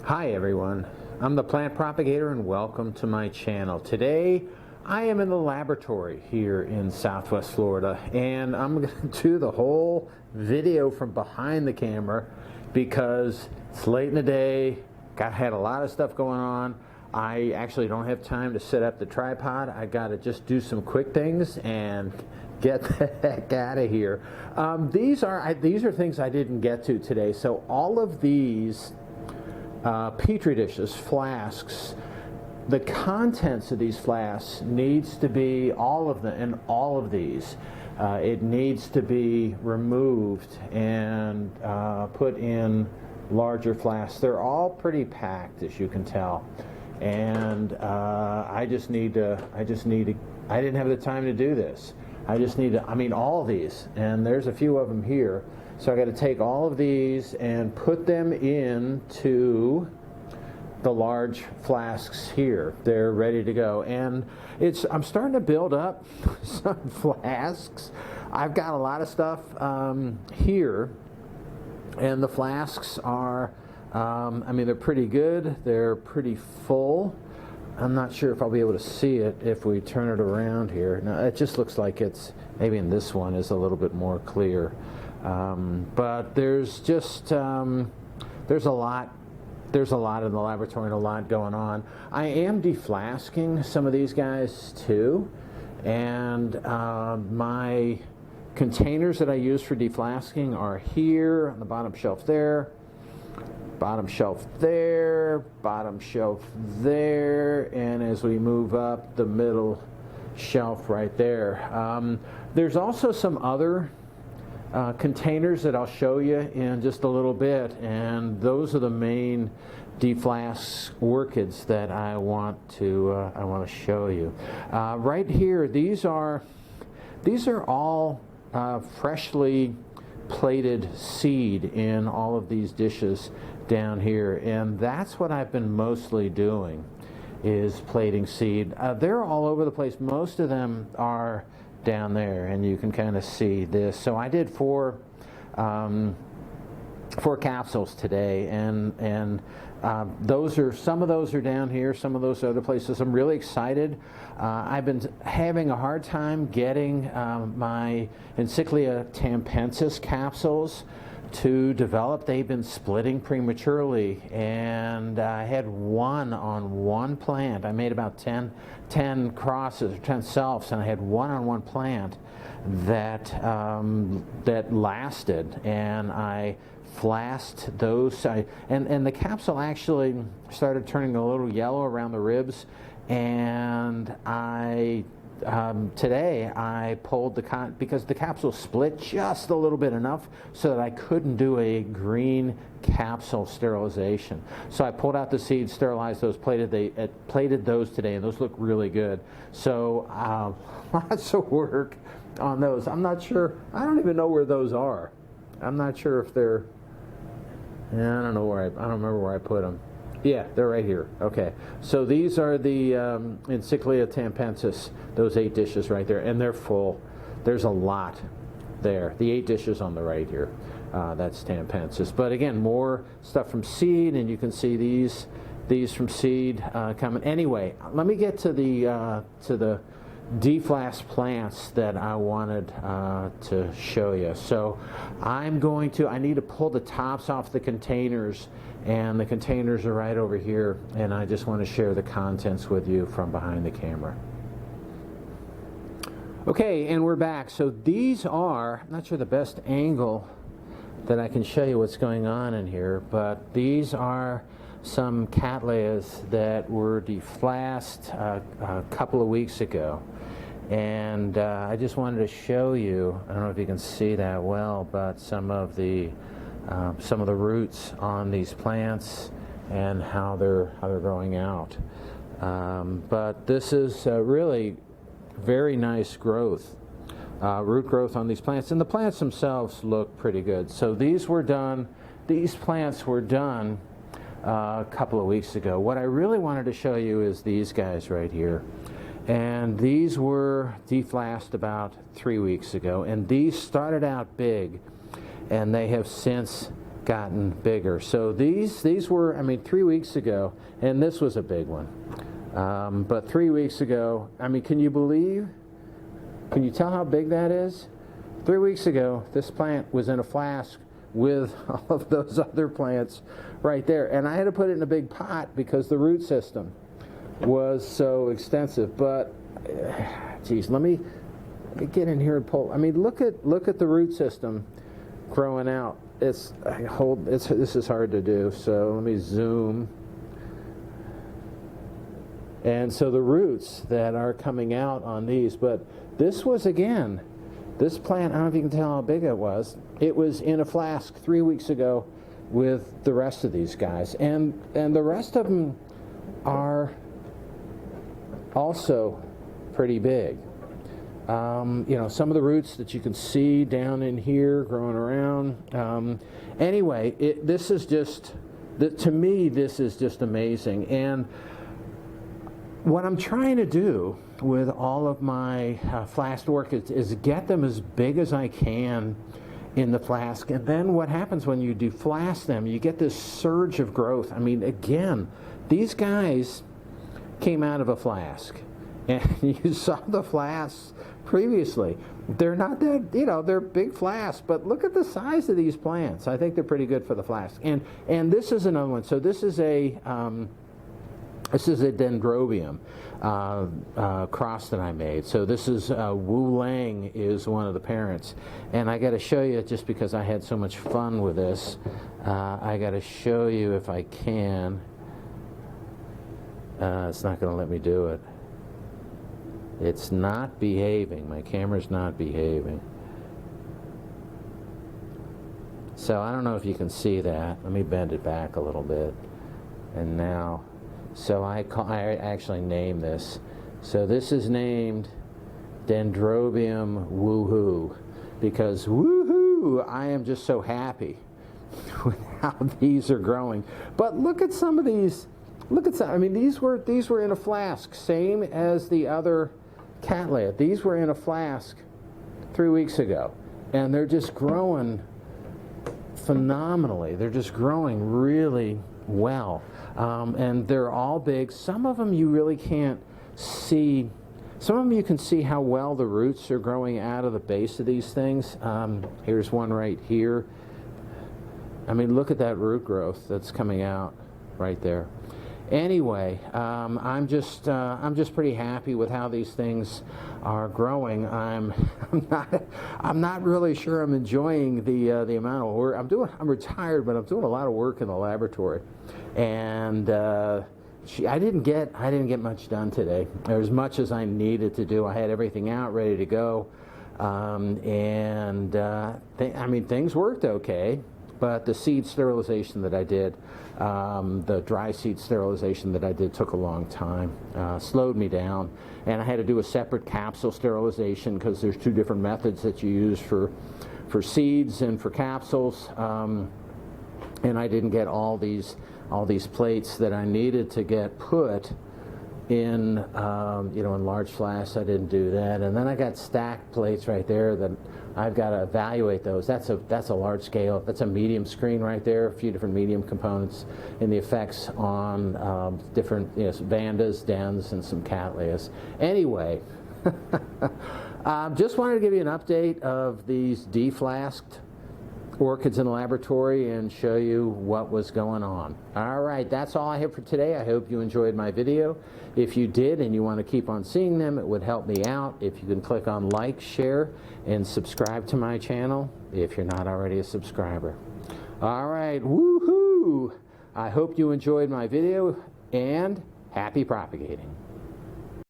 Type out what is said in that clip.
Hi everyone, I'm the plant propagator and welcome to my channel. Today I am in the laboratory here in Southwest Florida and I'm going to do the whole video from behind the camera because it's late in the day, had a lot of stuff going on. I actually don't have time to set up the tripod. I got to just do some quick things and get the heck out of here. These are things I didn't get to today. So all of these Petri dishes, flasks, the contents of these flasks needs to be, all of them, and all of these, it needs to be removed and put in larger flasks. They're all pretty packed, as you can tell, and I didn't have the time to do this. I mean all of these, and there's a few of them here. So I got to take all of these and put them into the large flasks here. They're ready to go, and I'm starting to build up some flasks. I've got a lot of stuff here, and the flasks are, I mean, they're pretty good. They're pretty full. I'm not sure if I'll be able to see it if we turn it around here. Now, it just looks like it's, maybe in this one is a little bit more clear. But there's just, there's a lot in the laboratory and a lot going on. I am deflasking some of these guys too. And my containers that I use for deflasking are here on the bottom shelf there. Bottom shelf there, bottom shelf there, and as we move up, the middle shelf right there. There's also some other containers that I'll show you in just a little bit, and those are the main Deflasked Orchids that I want to show you. Right here, these are all freshly plated seed in all of these dishes down here, and that's what I've been mostly doing, is plating seed. They're all over the place. Most of them are down there, and you can kind of see this. So I did four capsules today, and some of those are down here, some of those are other places. I'm really excited. I've been having a hard time getting my Encyclia tampensis capsules to develop. They've been splitting prematurely, and I had one on one plant. I made about 10 crosses, or 10 selfs, and I had one on one plant that lasted, and I flasked those. And the capsule actually started turning a little yellow around the ribs, and today I pulled because the capsule split just a little bit enough so that I couldn't do a green capsule sterilization. So I pulled out the seeds, sterilized those, plated those today, and those look really good. So lots of work on those. I'm not sure, I don't even know where those are. I'm not sure if they're, I don't remember where I put them. Yeah, they're right here. Okay, so these are the Encyclia tampensis, those 8 dishes right there, and they're full. There's a lot there. The 8 dishes on the right here, that's tampensis. But again, more stuff from seed, and you can see these from seed coming. Anyway, let me get to the deflasked plants that I wanted to show you. So I need to pull the tops off the containers, and the containers are right over here, and I just want to share the contents with you from behind the camera. Okay, and we're back. So these are, I'm not sure the best angle that I can show you what's going on in here, but these are some cattleyas that were deflasked a couple of weeks ago. And I just wanted to show you, I don't know if you can see that well, but some of the roots on these plants and how they're growing out. But this is really very nice growth, root growth on these plants, and the plants themselves look pretty good. So these plants were done a couple of weeks ago. What I really wanted to show you is these guys right here. And these were deflasked about 3 weeks ago, and these started out big, and they have since gotten bigger. So these were, I mean, 3 weeks ago, and this was a big one. But 3 weeks ago, I mean, can you tell how big that is? 3 weeks ago, this plant was in a flask with all of those other plants right there. And I had to put it in a big pot because the root system was so extensive. But, geez, let me get in here and pull. I mean, look at the root system growing out. This is hard to do, so let me zoom. And so the roots that are coming out on these, but this was, again, this plant, I don't know if you can tell how big it was. It was in a flask 3 weeks ago with the rest of these guys. And the rest of them are also pretty big. You know, some of the roots that you can see down in here growing around. Anyway, this is just, to me, this is just amazing. And what I'm trying to do with all of my flasked orchids is get them as big as I can in the flask. And then what happens when you deflask them, you get this surge of growth. I mean, again, these guys came out of a flask. And you saw the flasks previously. They're not that, you know, they're big flasks, but look at the size of these plants. I think they're pretty good for the flask. And this is another one. So this is a dendrobium cross that I made. So this is Wu Lang is one of the parents. And I got to show you, just because I had so much fun with this, I got to show you if I can. It's not going to let me do it. It's not behaving. My camera's not behaving. So I don't know if you can see that. Let me bend it back a little bit. And now, so I actually named this. So this is named Dendrobium Woohoo, because woohoo, I am just so happy with how these are growing. But look at some of these. Look at some. I mean, these were in a flask, same as the other cattleya. These were in a flask 3 weeks ago, and they're just growing phenomenally. They're just growing really well, and they're all big. Some of them you really can't see. Some of them you can see how well the roots are growing out of the base of these things. Here's one right here. I mean, look at that root growth that's coming out right there. Anyway, I'm just pretty happy with how these things are growing. I'm not really sure I'm enjoying the amount of work I'm retired, but I'm doing a lot of work in the laboratory, and I didn't get much done today. There was much as I needed to do. I had everything out ready to go, I mean, things worked okay. But the seed sterilization that I did, the dry seed sterilization that I did, took a long time, slowed me down. And I had to do a separate capsule sterilization because there's two different methods that you use for seeds and for capsules. And I didn't get all these plates that I needed to get put in, you know, in large flasks. I didn't do that. And then I got stacked plates right there that I've got to evaluate those. That's a large scale. That's a medium screen right there, a few different medium components, and the effects on different, you know, vandas, dens, and some cattleyas. Anyway, just wanted to give you an update of these deflasked orchids in the laboratory and show you what was going on. All right, that's all I have for today. I hope you enjoyed my video. If you did and you want to keep on seeing them, it would help me out if you can click on like, share, and subscribe to my channel if you're not already a subscriber. All right, woohoo! I hope you enjoyed my video, and happy propagating.